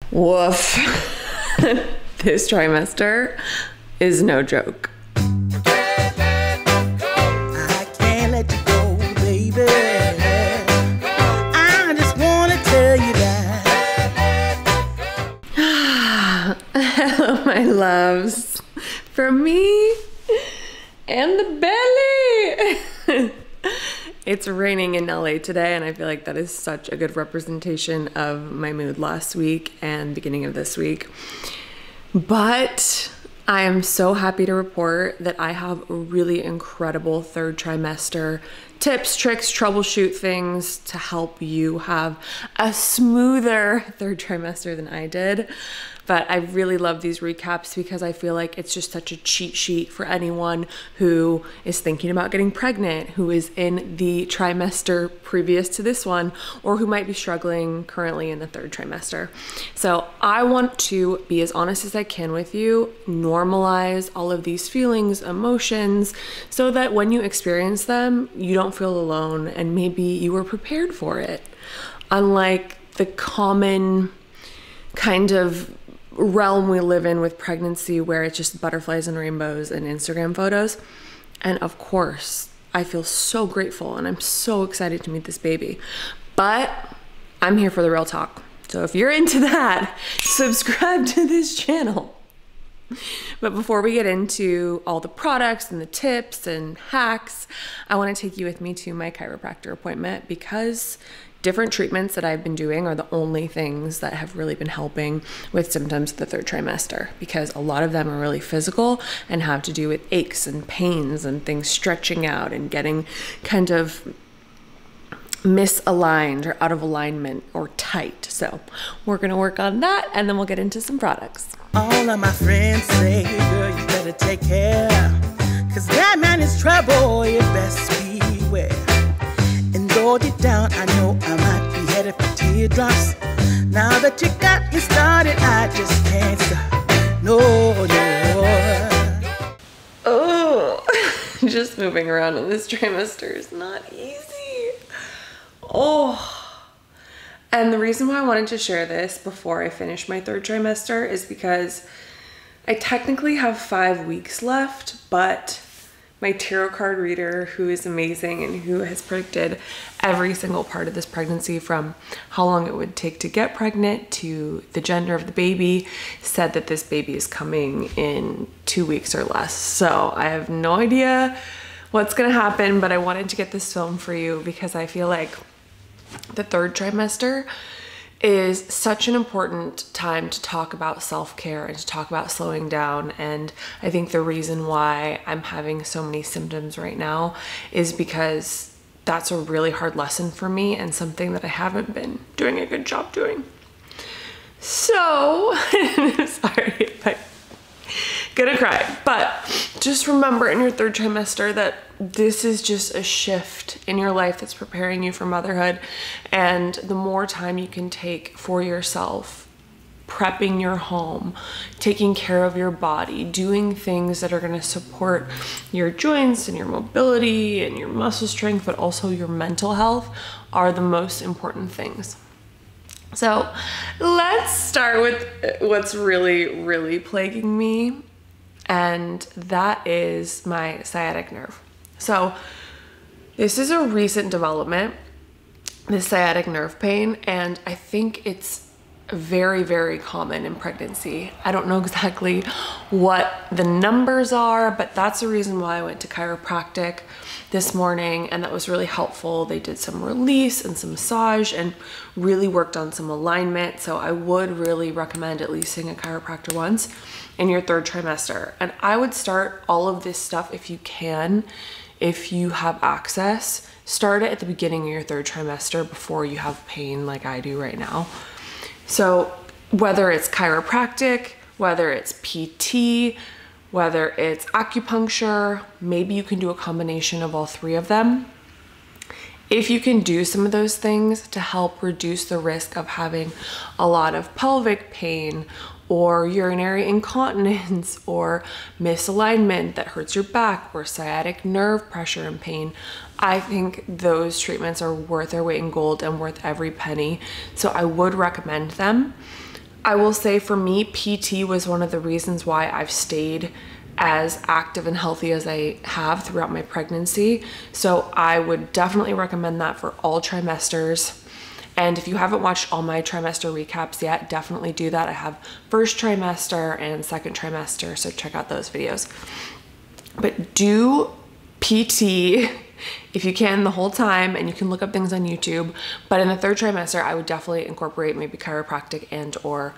Woof. This trimester is no joke. I can't let you go, baby. I just want to tell you that. Hello, my loves. From me and the belly. It's raining in LA today, and I feel like that is such a good representation of my mood last week and beginning of this week. But I am so happy to report that I have really incredible third trimester tips, tricks, troubleshoot things to help you have a smoother third trimester than I did. But I really love these recaps because I feel like it's just such a cheat sheet for anyone who is thinking about getting pregnant, who is in the trimester previous to this one, or who might be struggling currently in the third trimester. So I want to be as honest as I can with you, normalize all of these feelings, emotions, so that when you experience them, you don't feel alone and maybe you were prepared for it. Unlike the common kind of realm we live in with pregnancy where it's just butterflies and rainbows and Instagram photos. And of course, I feel so grateful and I'm so excited to meet this baby. But I'm here for the real talk. So if you're into that, subscribe to this channel. But before we get into all the products and the tips and hacks, I want to take you with me to my chiropractor appointment because different treatments that I've been doing are the only things that have really been helping with symptoms of the third trimester, because a lot of them are really physical and have to do with aches and pains and things stretching out and getting kind of misaligned or out of alignment or tight. So we're going to work on that and then we'll get into some products. All of my friends say, girl, you better take care, 'cause that man is trouble, you best beware. And though deep down I know I might be headed for teardrops, now that you got me started, I just can't stop. No. Oh, just moving around in this trimester is not easy. Oh. And the reason why I wanted to share this before I finish my third trimester is because I technically have 5 weeks left, but my tarot card reader, who is amazing and who has predicted every single part of this pregnancy from how long it would take to get pregnant to the gender of the baby, said that this baby is coming in 2 weeks or less. So I have no idea what's gonna happen, but I wanted to get this film for you because I feel like the third trimester is such an important time to talk about self-care and to talk about slowing down. And I think the reason why I'm having so many symptoms right now is because that's a really hard lesson for me and something that I haven't been doing a good job doing. So, sorry if I'm gonna cry, but just remember in your third trimester that this is just a shift in your life that's preparing you for motherhood. And the more time you can take for yourself, prepping your home, taking care of your body, doing things that are going to support your joints and your mobility and your muscle strength, but also your mental health, are the most important things. So let's start with what's really plaguing me, and that is my sciatic nerve. So this is a recent development, this sciatic nerve pain, and I think it's very common in pregnancy. I don't know exactly what the numbers are, but that's the reason why I went to chiropractic this morning, and that was really helpful. They did some release and some massage and really worked on some alignment. So I would really recommend at least seeing a chiropractor once in your third trimester. And I would start all of this stuff if you can, if you have access, start it at the beginning of your third trimester before you have pain like I do right now. So whether it's chiropractic, whether it's PT, whether it's acupuncture, maybe you can do a combination of all three of them. If you can do some of those things to help reduce the risk of having a lot of pelvic pain or urinary incontinence or misalignment that hurts your back or sciatic nerve pressure and pain, I think those treatments are worth their weight in gold and worth every penny. So I would recommend them. I will say for me, PT was one of the reasons why I've stayed as active and healthy as I have throughout my pregnancy. So I would definitely recommend that for all trimesters. And if you haven't watched all my trimester recaps yet, definitely do that. I have first trimester and second trimester, so check out those videos. But do PT if you can the whole time, and you can look up things on YouTube. But in the third trimester, I would definitely incorporate maybe chiropractic and or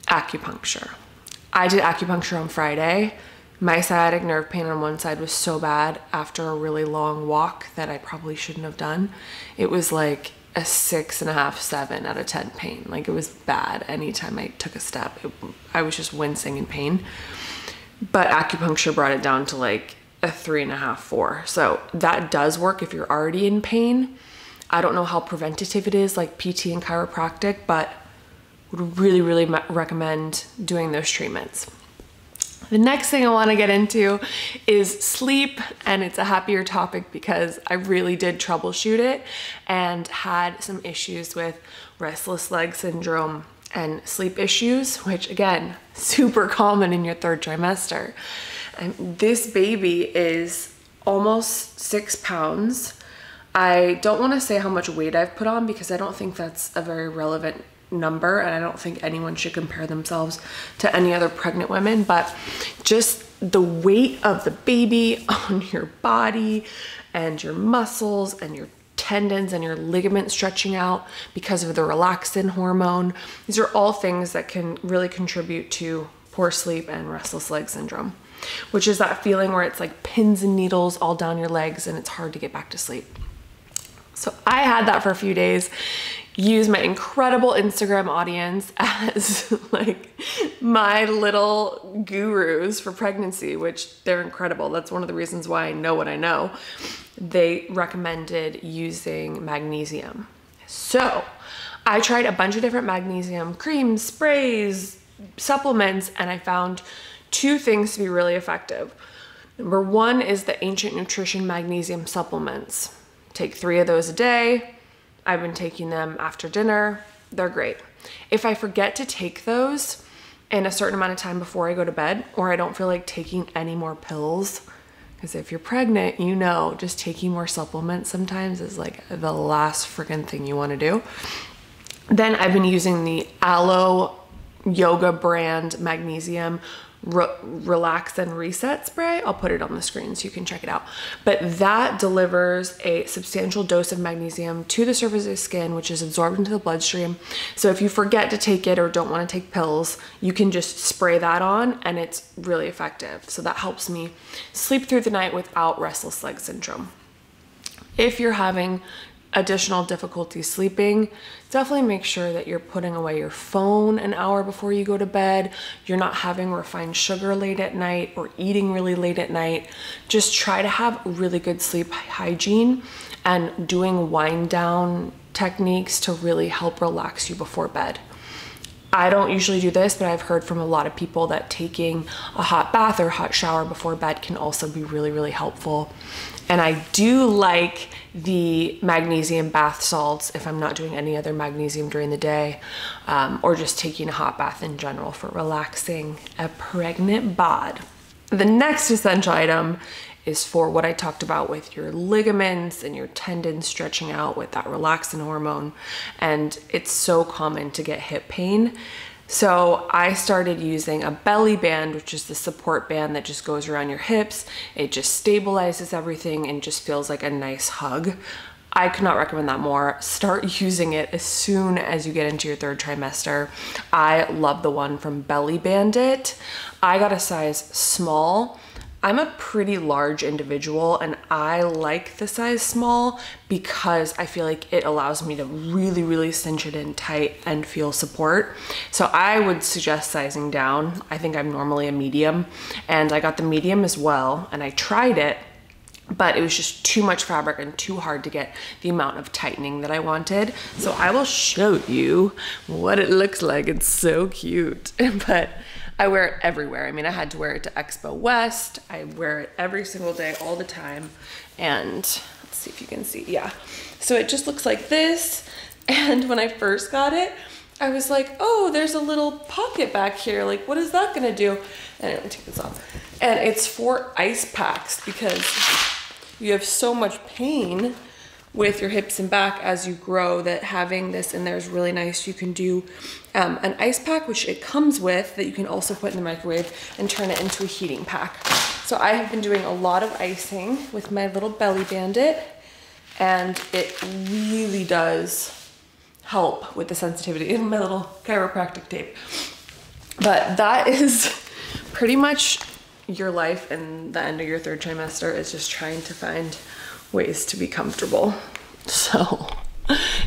acupuncture. I did acupuncture on Friday. My sciatic nerve pain on one side was so bad after a really long walk that I probably shouldn't have done. It was like a 6.5, 7 out of 10 pain. Like, it was bad anytime I took a step. I was just wincing in pain. But acupuncture brought it down to like a 3.5, 4. So that does work if you're already in pain. I don't know how preventative it is like PT and chiropractic, but would really, really recommend doing those treatments. The next thing I want to get into is sleep, and it's a happier topic because I really did troubleshoot it and had some issues with restless leg syndrome and sleep issues, which again, super common in your third trimester. And this baby is almost 6 pounds. I don't want to say how much weight I've put on because I don't think that's a very relevant number, and I don't think anyone should compare themselves to any other pregnant women, but just the weight of the baby on your body and your muscles and your tendons and your ligaments stretching out because of the relaxin hormone. These are all things that can really contribute to poor sleep and restless leg syndrome, which is that feeling where it's like pins and needles all down your legs and it's hard to get back to sleep. So I had that for a few days. Use my incredible Instagram audience as like my little gurus for pregnancy, which they're incredible. That's one of the reasons why I know what I know. They recommended using magnesium. So I tried a bunch of different magnesium creams, sprays, supplements, and I found 2 things to be really effective. Number 1 is the Ancient Nutrition magnesium supplements. Take 3 of those a day. I've been taking them after dinner. They're great. If I forget to take those in a certain amount of time before I go to bed, or I don't feel like taking any more pills, because if you're pregnant, you know, just taking more supplements sometimes is like the last freaking thing you want to do. Then I've been using the Aloe Yoga brand magnesium relax and reset spray. I'll put it on the screen so you can check it out. But that delivers a substantial dose of magnesium to the surface of the skin, which is absorbed into the bloodstream. So if you forget to take it or don't want to take pills, you can just spray that on and it's really effective. So that helps me sleep through the night without restless leg syndrome. If you're having additional difficulty sleeping, definitely make sure that you're putting away your phone an hour before you go to bed. You're not having refined sugar late at night or eating really late at night. Just try to have really good sleep hygiene and doing wind down techniques to really help relax you before bed. I don't usually do this, but I've heard from a lot of people that taking a hot bath or hot shower before bed can also be really, really helpful. And I do like the magnesium bath salts if I'm not doing any other magnesium during the day, or just taking a hot bath in general for relaxing a pregnant bod. The next essential item is for what I talked about with your ligaments and your tendons stretching out with that relaxin hormone. And it's so common to get hip pain. So I started using a belly band, which is the support band that just goes around your hips. It just stabilizes everything and just feels like a nice hug. I could not recommend that more. Start using it as soon as you get into your third trimester. I love the one from Belly Bandit. I got a size small. I'm a pretty large individual and I like the size small because I feel like it allows me to really, really cinch it in tight and feel support. So I would suggest sizing down. I think I'm normally a medium, and I got the medium as well, and I tried it, but it was just too much fabric and too hard to get the amount of tightening that I wanted. So I will show you what it looks like. It's so cute, but I wear it everywhere. I mean, I had to wear it to Expo West. I wear it every single day, all the time. And let's see if you can see, yeah. So it just looks like this. And when I first got it, I was like, oh, there's a little pocket back here. Like, what is that gonna do? And I'm gonna take this off. And it's for ice packs because you have so much pain with your hips and back as you grow that having this in there is really nice. You can do an ice pack, which it comes with, that you can also put in the microwave and turn it into a heating pack. So I have been doing a lot of icing with my little belly bandit, and it really does help with the sensitivity in my little chiropractic tape. But that is pretty much your life in the end of your 3rd trimester, is just trying to find ways to be comfortable. So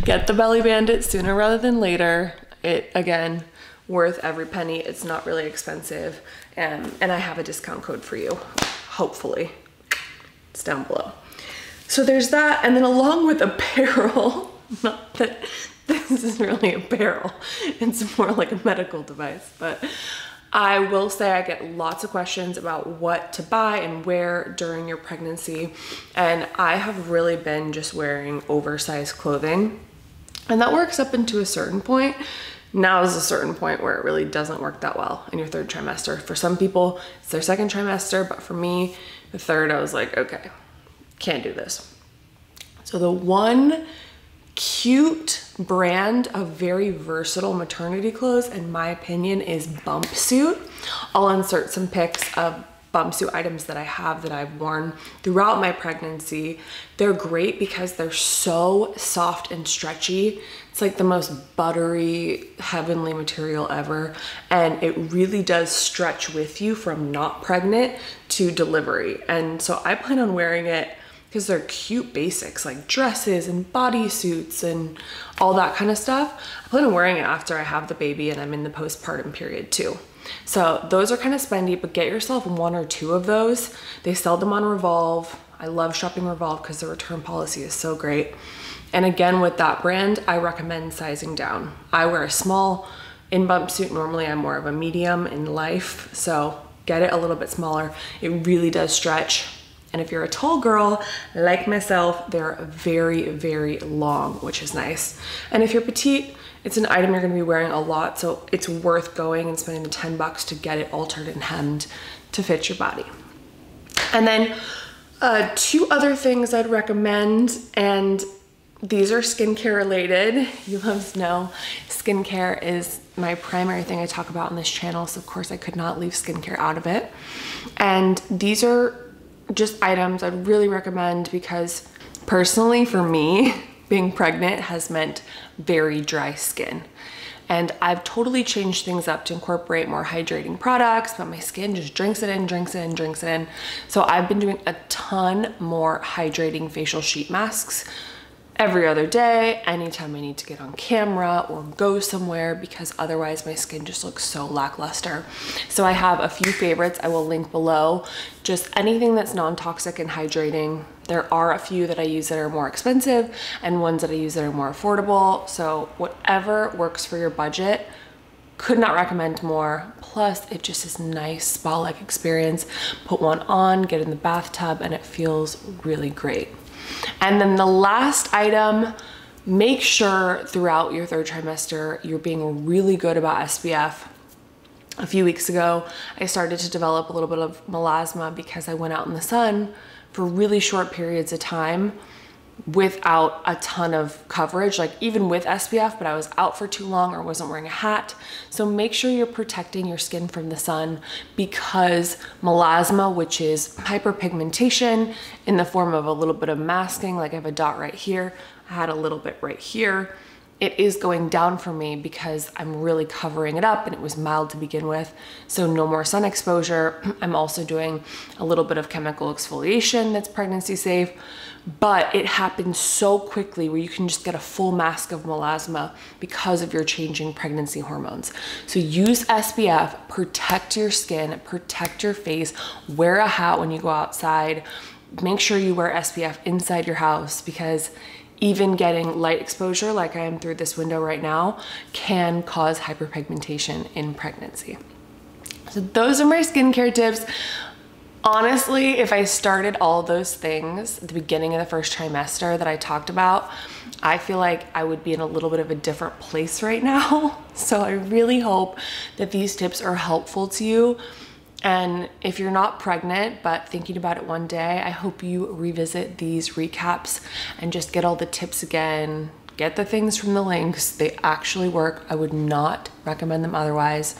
get the belly bandit sooner rather than later. It, again, worth every penny. It's not really expensive. And I have a discount code for you, hopefully. It's down below. So there's that, and then along with apparel, not that this is really apparel, it's more like a medical device, but I will say I get lots of questions about what to buy and wear during your pregnancy, and I have really been just wearing oversized clothing, and that works up into a certain point. Now is a certain point where it really doesn't work that well in your 3rd trimester. For some people, it's their 2nd trimester, but for me, the 3rd, I was like, okay, can't do this. So the one cute brand of very versatile maternity clothes, in my opinion, is Bumpsuit. I'll insert some pics of Bumpsuit items that I have that I've worn throughout my pregnancy. They're great because they're so soft and stretchy. It's like the most buttery, heavenly material ever. And it really does stretch with you from not pregnant to delivery. And so I plan on wearing it because they're cute basics like dresses and bodysuits and all that kind of stuff. I plan on wearing it after I have the baby and I'm in the postpartum period too. So those are kind of spendy, but get yourself 1 or 2 of those. They sell them on Revolve. I love shopping Revolve because the return policy is so great. And again, with that brand, I recommend sizing down. I wear a small in Bumpsuit. Normally I'm more of a medium in life, so get it a little bit smaller. It really does stretch. And if you're a tall girl like myself, they're very, very long, which is nice. And if you're petite, it's an item you're gonna be wearing a lot, so it's worth going and spending the 10 bucks to get it altered and hemmed to fit your body. And then 2 other things I'd recommend, and these are skincare related. You love to know skincare is my primary thing I talk about on this channel, so of course I could not leave skincare out of it. And these are just items I'd really recommend because personally for me, being pregnant has meant very dry skin. And I've totally changed things up to incorporate more hydrating products, but my skin just drinks it in, drinks it in, drinks it in. So I've been doing a ton more hydrating facial sheet masks every other day, anytime I need to get on camera or go somewhere, because otherwise my skin just looks so lackluster. So I have a few favorites I will link below. Just anything that's non-toxic and hydrating. There are a few that I use that are more expensive and ones that I use that are more affordable. So whatever works for your budget, could not recommend more. Plus it just is nice spa-like experience. Put one on, get in the bathtub, and it feels really great. And then the last item, make sure throughout your 3rd trimester, you're being really good about SPF. A few weeks ago, I started to develop a little bit of melasma because I went out in the sun for really short periods of time without a ton of coverage, like even with SPF, but I was out for too long or wasn't wearing a hat. So make sure you're protecting your skin from the sun, because melasma, which is hyperpigmentation in the form of a little bit of masking, like I have a dot right here, I had a little bit right here, it is going down for me because I'm really covering it up and it was mild to begin with. So no more sun exposure. I'm also doing a little bit of chemical exfoliation that's pregnancy safe, but it happens so quickly where you can just get a full mask of melasma because of your changing pregnancy hormones. So use SPF, protect your skin, protect your face, wear a hat when you go outside. Make sure you wear SPF inside your house, because even getting light exposure like I am through this window right now can cause hyperpigmentation in pregnancy. So those are my skincare tips. Honestly, if I started all those things at the beginning of the first trimester that I talked about, I feel like I would be in a little bit of a different place right now. So I really hope that these tips are helpful to you. And if you're not pregnant, but thinking about it one day, I hope you revisit these recaps and just get all the tips again. Get the things from the links. They actually work. I would not recommend them otherwise.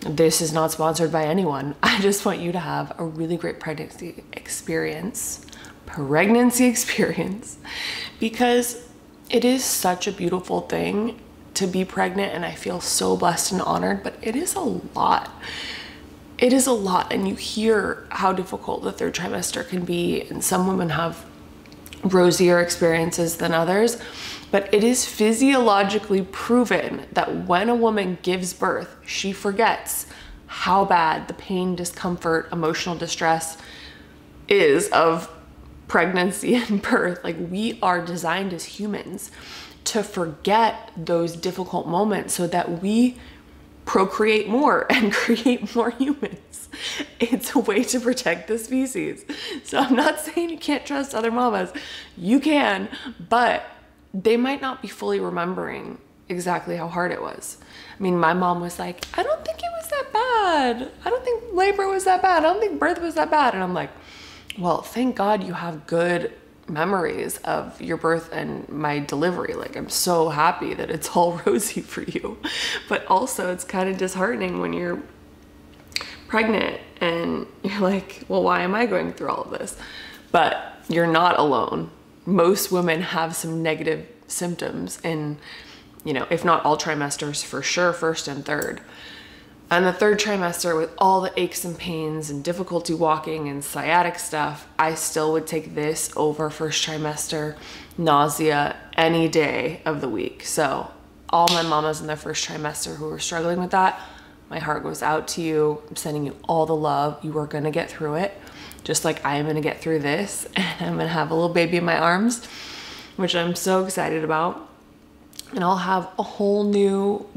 This is not sponsored by anyone. I just want you to have a really great pregnancy experience, because it is such a beautiful thing to be pregnant, and I feel so blessed and honored, but it is a lot. It is a lot, and you hear how difficult the third trimester can be, and some women have rosier experiences than others, but it is physiologically proven that when a woman gives birth, she forgets how bad the pain, discomfort, emotional distress is of pregnancy and birth. Like, we are designed as humans to forget those difficult moments so that we procreate more and create more humans. It's a way to protect the species. So I'm not saying you can't trust other mamas. You can, but they might not be fully remembering exactly how hard it was. I mean, my mom was like, I don't think it was that bad. I don't think labor was that bad. I don't think birth was that bad. And I'm like, well, thank God you have good memories of your birth and my delivery. Like, I'm so happy that it's all rosy for you. But also, it's kind of disheartening when you're pregnant and you're like, well, why am I going through all of this? But you're not alone. Most women have some negative symptoms in, you know, if not all trimesters, for sure first and third. And the third trimester, with all the aches and pains and difficulty walking and sciatic stuff, I still would take this over first trimester nausea any day of the week. So all my mamas in their first trimester who were struggling with that, my heart goes out to you. I'm sending you all the love. You are gonna get through it, just like I am gonna get through this. And I'm gonna have a little baby in my arms, which I'm so excited about. And I'll have a whole new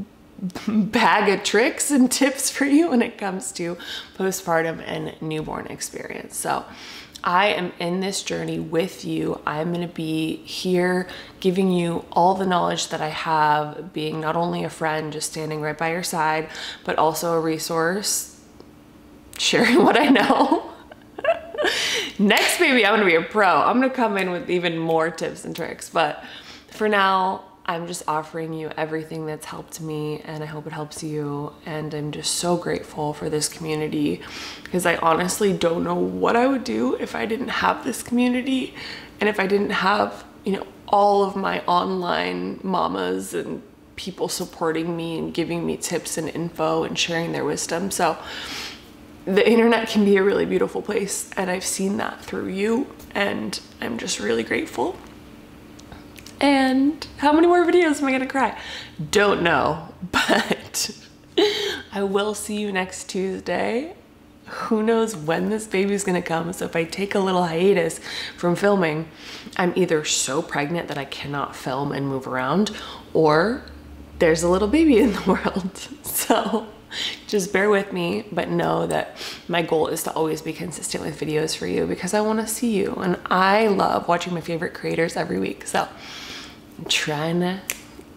bag of tricks and tips for you when it comes to postpartum and newborn experience. So I am in this journey with you. I'm going to be here giving you all the knowledge that I have, being not only a friend, just standing right by your side, but also a resource, sharing what I know. Next, baby, I'm going to be a pro. I'm going to come in with even more tips and tricks. But for now, I'm just offering you everything that's helped me, and I hope it helps you. And I'm just so grateful for this community, because I honestly don't know what I would do if I didn't have this community, and if I didn't have, you know, all of my online mamas and people supporting me and giving me tips and info and sharing their wisdom. So the internet can be a really beautiful place, and I've seen that through you, and I'm just really grateful. And how many more videos am I gonna cry? Don't know, but I will see you next Tuesday. Who knows when this baby's gonna come, so if I take a little hiatus from filming, I'm either so pregnant that I cannot film and move around, or there's a little baby in the world. So just bear with me, but know that my goal is to always be consistent with videos for you, because I wanna see you, and I love watching my favorite creators every week. So I'm trying to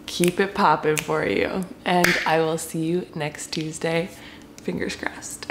keep it popping for you, and I will see you next Tuesday. Fingers crossed.